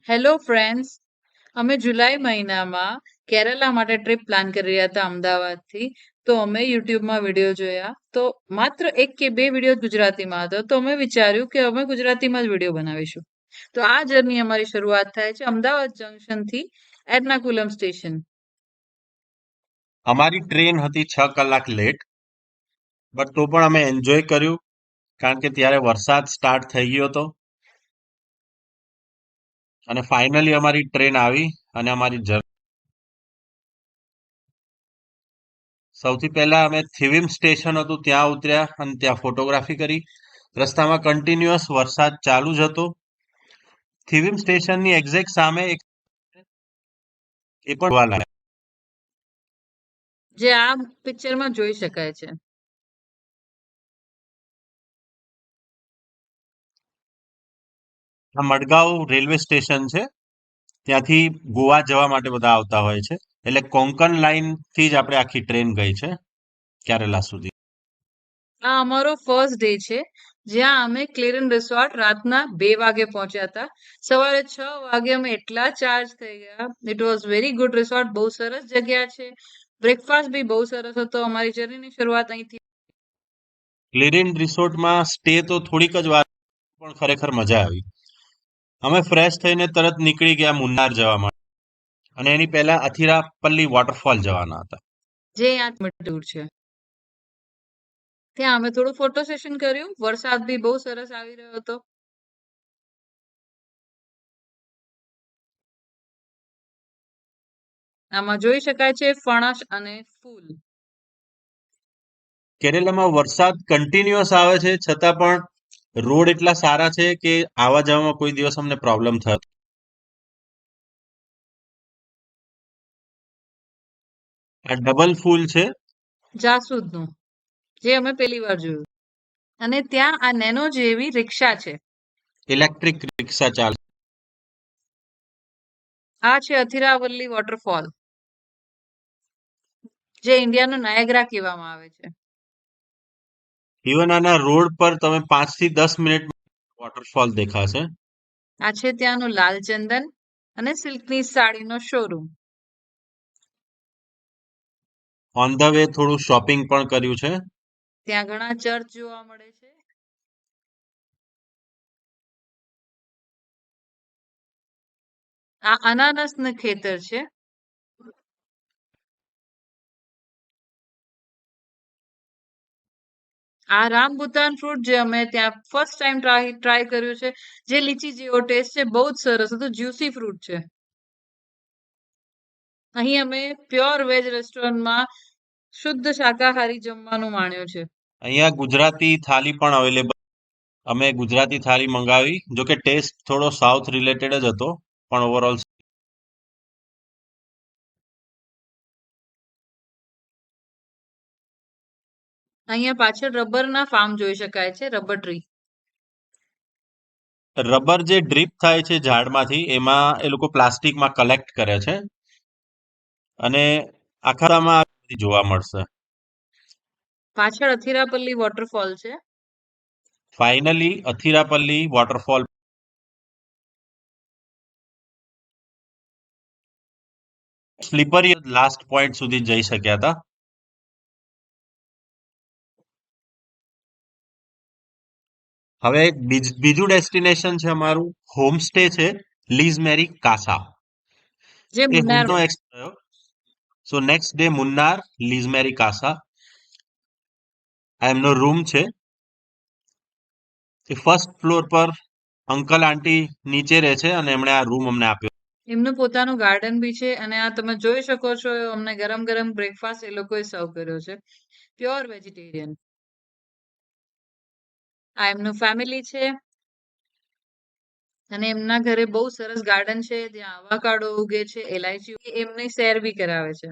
Hello friends, અમે જુલાઈ મહિનામાં કેરલા માટે ટ્રીપ પ્લાન કરી રહ્યા હતા અમદાવાદથી. તો અમે યુટ્યુબમાં વિડીયો જોયા તો માત્ર એક કે બે વિડીયો ગુજરાતીમાં હતો. તો અમે વિચાર્યું કે અમે ગુજરાતીમાં જ વિડીયો બનાવીશું. તો આ જર્ની અમારી શરૂઆત થાય છે અમદાવાદ જંકશનથી એર્નાકુલમ સ્ટેશન. અમારી ટ્રેન હતી 6 કલાક લેટ, બટ તો પણ અમે એન્જોય કર્યું કારણ કે ત્યારે વરસાદ સ્ટાર્ટ થઈ ગયો હતો અને ફાઇનલી અમારી ટ્રેન આવી અને અમારી સૌથી પહેલા અમે થિવિમ સ્ટેશન હતું ત્યાં ઉતર્યા અને ત્યાં ફોટોગ્રાફી કરી. રસ્તામાં કન્ટિન્યુઅસ વરસાદ ચાલુ જ હતો. થિવિમ સ્ટેશનની એક્ઝેક્ટ સામે એ પણ જોવા લાગ્યા. જે આ પિક્ચરમાં જોઈ શકાય છે. આ મડગાંવ રેલવે સ્ટેશન છે. ત્યાંથી ગોવા જવા માટે બધા આવતા હોય છે. એટલે કોંકણ લાઈન થી જ આપણે આખી ટ્રેન ગઈ છે કેરલા સુધી. આ અમારો ફર્સ્ટ ડે છે, જ્યાં અમે ક્લિરન રિસોર્ટ રાતના 2 વાગે પહોંચ્યા હતા. સવારે 6 વાગે અમે એટલા ચાર્જ થઈ ગયા. It was very good resort, બહુ સરસ જગ્યા છે. બ્રેકફાસ્ટ બી બહુ સરસ હતો. અમારી જર્નીની શરૂઆત અહીંથી. ક્લિરિન રિસોર્ટમાં સ્ટે તો થોડીક જ વાર, પણ ખરેખર મજા આવી. અમે ફ્રેશ થઈને તરત નીકળી ગયા મુન્નાર જવા માટે અને એની પહેલા અથિરાપલ્લી વોટરફોલ જવાના હતા. જે 8 મિનિટ દૂર છે. ત્યાં અમે થોડું ફોટો સેશન કર્યું. વરસાદ બી બહુ સરસ આવી રહ્યો હતો. આમાં જોઈ શકાય છે ફણસ અને ફૂલ. કેરેલામાં વરસાદ કન્ટિન્યુઅસ આવે છે, છતાં પણ રોડ એટલા સારા છે કે આવવા જવામાં કોઈ દિવસ અમને પ્રોબ્લેમ થયો. આ ડબલ ફૂલ છે. જાસૂદનું, જે અમે પહેલી વાર જોયું. અને ત્યાં આ નેનો જેવી રિક્ષા છે. ઇલેક્ટ્રિક રિક્ષા ચાલે. આ છે અથિરાવલ્લી વોટરફોલ, જે ઇન્ડિયાનો નાયગ્રા કહેવામાં આવે છે. ઇવન આના રોડ પર તમે 5 થી 10 મિનિટ વોટરફોલ દેખાશે. આ છે ત્યાંનું લાલ ચંદન અને સિલ્કની સાડીનો શોરૂમ. ઓન ધ વે થોડું શોપિંગ પણ કર્યું છે. ત્યાં ઘણા ચર્ચ જોવા મળે છે. આ અનાનસનું ખેતર છે. આ રામબુતાન ફ્રૂટ, જે અમે ત્યાં ફર્સ્ટ ટાઈમ ટ્રાય કર્યું છે, જે લીચી જેવો ટેસ્ટ છે, બહુ જ સરસ હતું. જ્યુસી ફ્રૂટ છે. અહીં અમે પ્યોર વેજ રેસ્ટોરન્ટમાં શુદ્ધ શાકાહારી જમવાનું માણ્યું છે. અહીંયા ગુજરાતી થાળી પણ અવેલેબલ. અમે ગુજરાતી થાળી મંગાવી, જો કે ટેસ્ટ થોડો સાઉથ રિલેટેડ જ હતો, પણ ઓવરઓલ અહીંયા પાછળ રબરના ફાર્મ જોઈ શકાય છે, રબર ટ્રી. રબર જે ડ્રીપ થાય છે ઝાડમાંથી, એમાં એ લોકો પ્લાસ્ટિકમાં કલેક્ટ કરે છે અને આખામાં જોવા મળશે. પાછળ અથિરાપલ્લી વોટરફોલ છે. Finally Athirappilly waterfall slippery last point સુધી જઈ શક્યા હતા. હવે બીજું ડેસ્ટિનેશન છે અમારું, હોમસ્ટે છે લીઝ મેરી કાસા. જે એ Munnar. So next day Munnar Liz Mary Casa. આ એમનો રૂમ છે. એ ફર્સ્ટ ફ્લોર પર અંકલ આંટી નીચે રહે છે અને એમણે આ રૂમ અમને આપ્યો. એમનું પોતાનું ગાર્ડન બી છે અને આ તમે જોઈ શકો છો, અમને ગરમ ગરમ બ્રેકફાસ્ટ એ લોકોએ સર્વ કર્યો છે. Pure vegetarian. આ એમનું ફેમિલી છે અને એમના ઘરે બહુ સરસ ગાર્ડન છે, જ્યાં અવાકાડો ઉગે છે, એલાયચી એમને શેર બી કરાવે છે.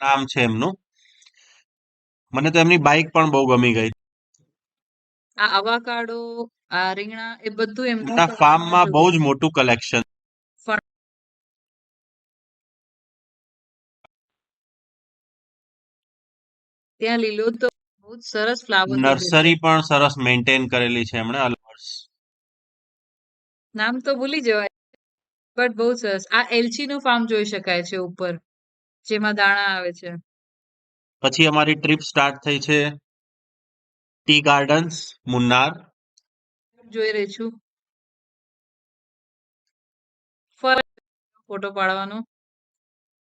નામ છે એમનું. મને તો એમની બાઇક પણ બહુ ગમી ગઈ. આ અવાકાડો, આ રીંગણા, એ બધું એમના એમના ફાર્મમાં બહુ જ મોટું કલેક્શન. ત્યાં લીલો તો બહુ જ સરસ ફ્લાવર. નર્સરી પણ સરસ મેન્ટેન કરેલી છે એમણે. નામ તો ભૂલી જવાય. બટ બહુ સરસ. આ એલચી નું ફાર્મ જોઈ શકાય છે ઉપર, જેમાં દાણા આવે છે. પછી અમારી ટ્રીપ સ્ટાર્ટ થઈ છે ટી ગાર્ડન્સ મુન્નાર. જોઈ રહી છું. ફરજ ફોટો પાડવાનો.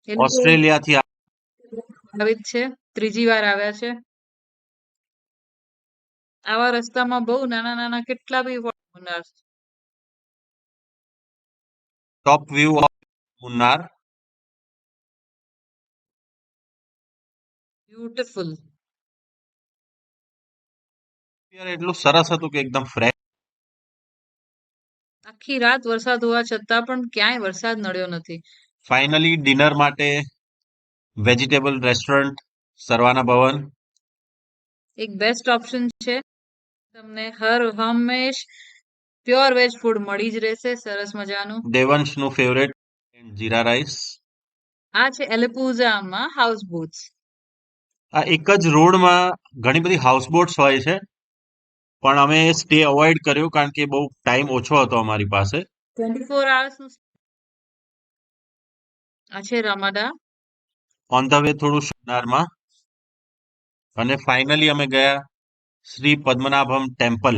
એ લોકો ઓસ્ટ્રેલિયાથી આવી જ છે. ત્રીજી વાર આવ્યા છે. આવા રસ્તામાં બહુ નાના નાના કેટલા બી Munnar. Top view of Munnar. Beautiful. એટલું સરસ હતું કે એકદમ ફ્રેશ. આખી રાત વરસાદ હોવા છતાં પણ ક્યાંય વરસાદ નડ્યો નથી. ફાઇનલી ડિનર માટે વેજીટેબલ રેસ્ટોરન્ટ સરવાના ભવન. એક બેસ્ટ ઓપ્શન છે. તમને હર હંમેશ પ્યોર વેજ ફૂડ મળી જ રહેશે, સરસ મજાનું. દેવંશનું ફેવરેટ જીરા રાઈસ. આ છે એલેપુઝામાં હાઉસ બોટ્સ. આ એક જ રોડમાં ઘણી બધી હાઉસબોટ્સ હોય છે, પણ અમે સ્ટે અવોઇડ કર્યો કારણ કે બહુ ટાઈમ ઓછો હતો અમારી પાસે. 24 hours નું. આ છે રમાડા. ઓન ધ વે થોડું મુન્નારમાં, અને ફાઇનલી અમે ગયા શ્રી પદ્મનાભમ ટેમ્પલ.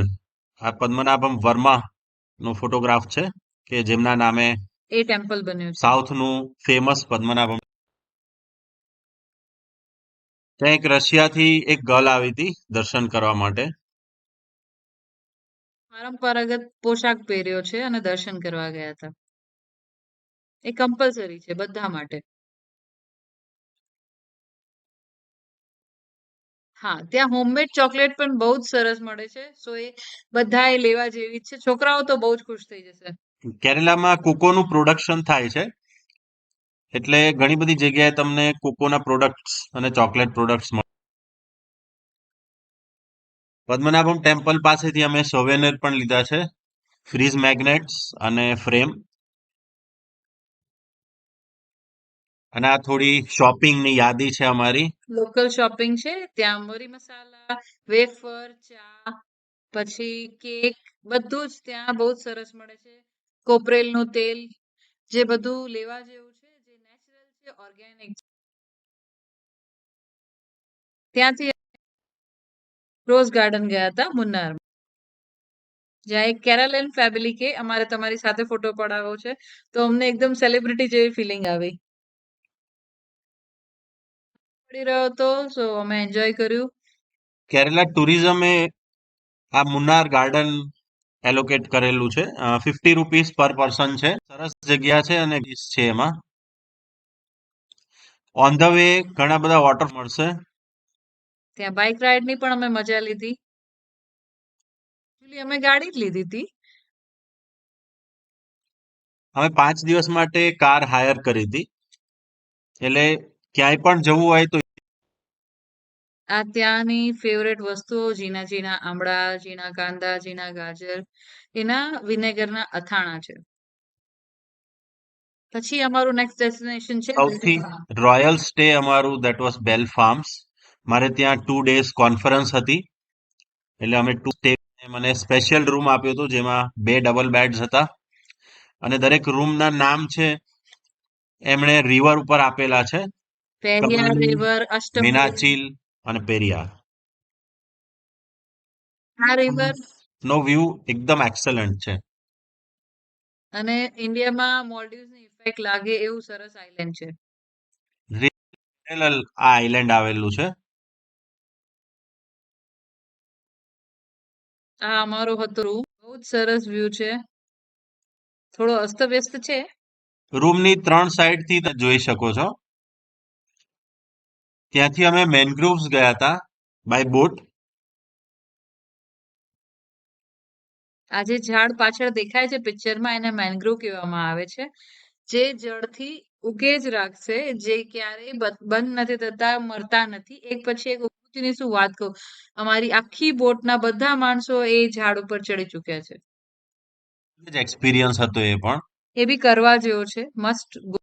આ પદ્મનાભમ વર્મા નો ફોટોગ્રાફ છે કે જેમના નામે એ ટેમ્પલ બન્યું છે. સાઉથનું ફેમસ પદ્મનાભમ. ત્યાં એક રશિયાથી એક ગર્લ આવી હતી દર્શન કરવા માટે. પરંપરાગત પોશાક પહેર્યો છે અને દર્શન કરવા ગયા હતા. એ કમ્પલસરી છે બધા માટે. હા, ત્યાં હોમમેડ ચોકલેટ પણ બહુ જ સરસ મળે છે. સો એ બધા એ લેવા જેવી જ છે. છોકરાઓ તો બહુ જ ખુશ થઈ જશે. કેરેલામાં કોકોનું પ્રોડક્શન થાય છે, એટલે ઘણી બધી જગ્યાએ તમને કોકોના પ્રોડક્ટ્સ અને ચોકલેટ પ્રોડક્ટ્સ મળે. પદ્મનાભમ ટેમ્પલ પાસેથી અમે સોવેનિર પણ લીધા છે, ફ્રીઝ મેગ્નેટ્સ અને ફ્રેમ. અને આ થોડી શોપિંગની યાદી છે અમારી. લોકલ શોપિંગ છે. ત્યાં મરી મસાલા, વેફર, ચા, પછી કેક, બધું જ ત્યાં બહુ જ સરસ મળે છે. કોપરેલનું તેલ, જે બધું લેવા જેવું છે, જે નેચરલ છે, ઓર્ગેનિક. ત્યાંથી રોઝ ગાર્ડન ગયા હતા મુન્નાર, જ્યાં એક કેરાલેન ફેમિલી કે અમારે તમારી સાથે ફોટો પડાવવો છે, તો અમને એકદમ સેલિબ્રિટી જેવી ફિલિંગ આવી. પડી રહ્યો હતો, સો અમે એન્જોય કર્યું. કેરેલા ટુરિઝમે આ મુન્નાર ગાર્ડન એલોકેટ કરેલું છે. 50 રૂપીસ પર પર્સન છે. સરસ જગ્યા છે અને છે એમાં. ઓન ધ વે ઘણા બધા વોટર મળશે. ત્યાં બાઇક રાઈડની પણ અમે મજા લીધી. એકચ્યુઅલી અમે ગાડી જ લીધી હતી. અમે 5 દિવસ માટે કાર હાયર કરી હતી, એટલે ક્યાંય પણ જવું હોય તો. આ ત્યાંની ફેવરેટ વસ્તુઓ ઝીણા ઝીણા આમળા, ઝીણા કાંદા, ઝીણા ગાજર, એના વિનેગરના અથાણા છે. પછી અમારું નેક્સ્ટ ડેસ્ટિનેશન છે સૌથી રોયલ સ્ટે અમારું દેટ વોઝ બેલ ફાર્મ્સ. મારે ત્યાં 2 ડેઝ કોન્ફરન્સ હતી, એટલે અમે 2 સ્ટે. મને સ્પેશિયલ રૂમ આપ્યો હતો જેમાં 2 ડબલ બેડ્સ હતા, અને દરેક રૂમના નામ છે એમણે રિવર ઉપર આપેલા છે. પેરિયાર કબીની, રિવર, અષ્ટમુડી. મીનાચીલ અને પેરિયાર. આ રિવર નો વ્યૂ એકદમ એક્સલન્ટ છે. અને ઇન્ડિયામાં મોલ્ડિવ્સની ઇફેક્ટ લાગે એવું સરસ આઇલેન્ડ છે. આ આઇલેન્ડ આવેલું છે. આ અમારો હતો રૂમ. બહુ જ સરસ વ્યૂ છે. થોડો અસ્તવ્યસ્ત છે. રૂમની 3 સાઈડથી તમે જોઈ શકો છો. ત્યાંથી અમે મેનગ્રોવ્સ ગયા હતા બાય બોટ. આ જે ઝાડ પાછળ દેખાય છે પિક્ચરમાં, એને મેનગ્રોવ કહેવામાં આવે છે, જે જળથી ઉગે જ રાખશે, જે ક્યારેય બંધ નથી થતા, મરતા નથી. એક પછી એક ઉગતીની શું વાત કહું, અમારી આખી બોટના બધા માણસો એ ઝાડ ઉપર ચડી ચુક્યા છે. જ એક્સપિરિયન્સ હતો એ પણ. એ બી કરવા જેવો છે. Must go.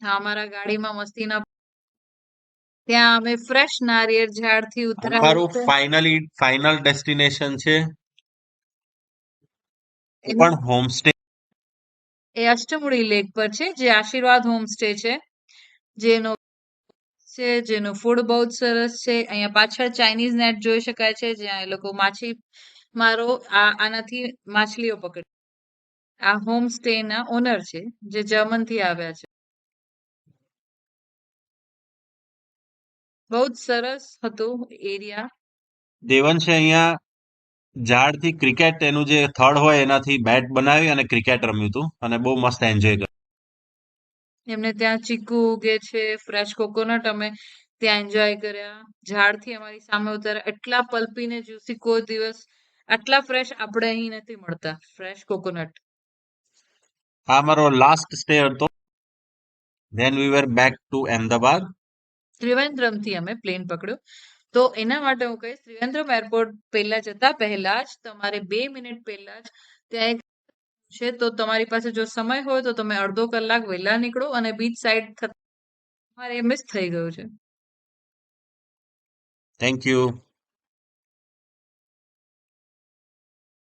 હા, અમારા ગાડીમાં મસ્તીના ત્યાં અમે ફ્રેશ નારિયેળ ઝાડથી ઉતરાય અમારું છે. ફાઇનલ ડેસ્ટિનેશન છે એ એનું પણ હોમસ્ટે. એ અષ્ટમુડી લેક પર છે, જે આશીર્વાદ હોમસ્ટે છે, જેનો જેનું ફૂડ બહુ જ સરસ છે. અહીંયા પાછળ ચાઇનીઝ નેટ જોઈ શકાય છે, જ્યાં એ લોકો માછીમારો આનાથી માછલીઓ પકડે. આ હોમ સ્ટે ના ઓનર છે, જે જર્મન થી આવ્યા છે. બહુ જ સરસ હતું એરિયા. દેવંશે અહીંયા ઝાડથી ક્રિકેટ એનું જે થડ હોય એનાથી બેટ બનાવી અને ક્રિકેટ રમ્યું હતું અને બહુ મસ્ત એન્જોય કર્યું. એમને ત્યાં ચીકુ ઉગે છે, ફ્રેશ કોકોનટ અમે ત્યાં એન્જોય કર્યા. ઝાડથી અમારી સામે ઉતાર્યા, એટલા પલ્પી ને જ્યુસી કોઈ દિવસ આટલા ફ્રેશ આપણે અહીં નથી મળતા, ફ્રેશ કોકોનટ. આ અમારો લાસ્ટ સ્ટે હતો. Then we were back to Ahmedabad. ત્રિવેન્દ્રમથી અમે પ્લેન પકડ્યું. તો એના માટે હું કહીશ, ત્રિવેન્દ્રમ એરપોર્ટ પહેલા જતા પહેલા જ તમારે 2 મિનિટ પહેલા જ ત્યાં એક છે, તો તમારી પાસે જો સમય હોય તો તમે અડધો કલાક વહેલા નીકળો અને બીચ સાઈડ તમારે મિસ થઈ ગયું છે. Thank you.